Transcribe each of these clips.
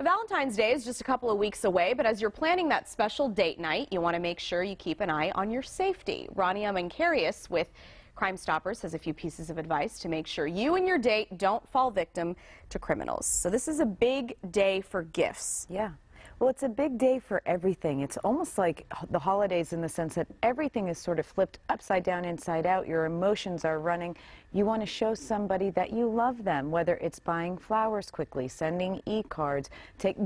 Valentine's Day is just a couple of weeks away, but as you're planning that special date night, you want to make sure you keep an eye on your safety. Rania Mankarious with Crime Stoppers has a few pieces of advice to make sure you and your date don't fall victim to criminals. So this is a big day for gifts. Yeah. Well, it's a big day for everything. It's almost like the holidays in the sense that everything is sort of flipped upside down, inside out. Your emotions are running. You want to show somebody that you love them, whether it's buying flowers quickly, sending e-cards,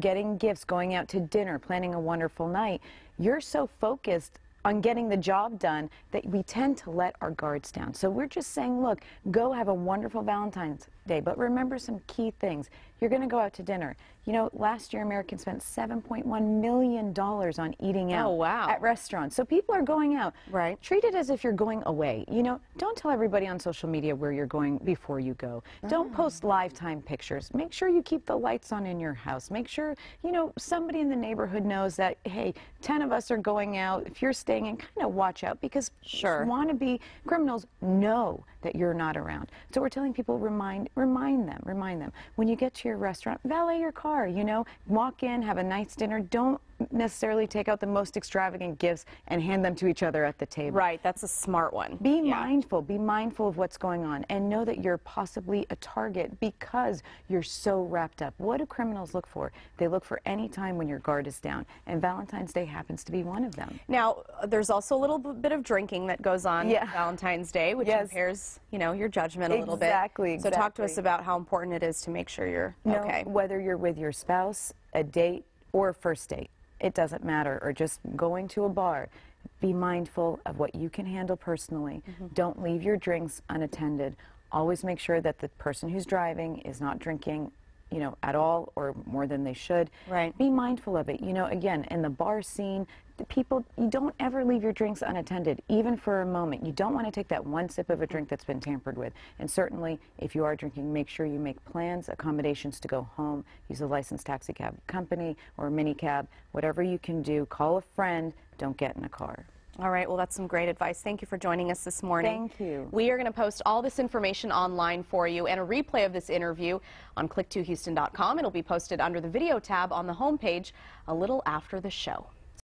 getting gifts, going out to dinner, planning a wonderful night. You're so focused on getting the job done that we tend to let our guards down. So we're just saying, look, go have a wonderful Valentine's Day, but remember some key things. You're going to go out to dinner. You know, last year Americans spent $7.1 million on eating out at restaurants. So people are going out. Right. Treat it as if you're going away. You know, don't tell everybody on social media where you're going before you go. Don't post lifetime pictures. Make sure you keep the lights on in your house. Make sure, you know, somebody in the neighborhood knows that, hey, 10 of us are going out. If you're staying in, kind of watch out, because wannabe criminals know that you're not around. So we're telling people, remind them. When you get to your restaurant, valet your car, you know, walk in, have a nice dinner. Don't necessarily take out the most extravagant gifts and hand them to each other at the table. Right, that's a smart one. Be mindful of what's going on, and know that you're possibly a target because you're so wrapped up. What do criminals look for? They look for any time when your guard is down, and Valentine's Day happens to be one of them. Now, there's also a little bit of drinking that goes on Valentine's Day, which impairs, you know, your judgment a little bit. Exactly. So talk to us about how important it is to make sure you're okay. Whether you're with your spouse, a date, or a first date, it doesn't matter, or just going to a bar. Be mindful of what you can handle personally. Don't leave your drinks unattended. Always make sure that the person who's driving is not drinking, you know, at all or more than they should. Right. Be mindful of it. You know, again, in the bar scene, you don't ever leave your drinks unattended, even for a moment. You don't want to take that one sip of a drink that's been tampered with. And certainly, if you are drinking, make sure you make plans, accommodations to go home. Use a licensed taxi cab company or a mini cab. Whatever you can do, call a friend. Don't get in a car. All right, well, that's some great advice. Thank you for joining us this morning. Thank you. We are going to post all this information online for you, and a replay of this interview on click2houston.com. It'll be posted under the video tab on the homepage a little after the show.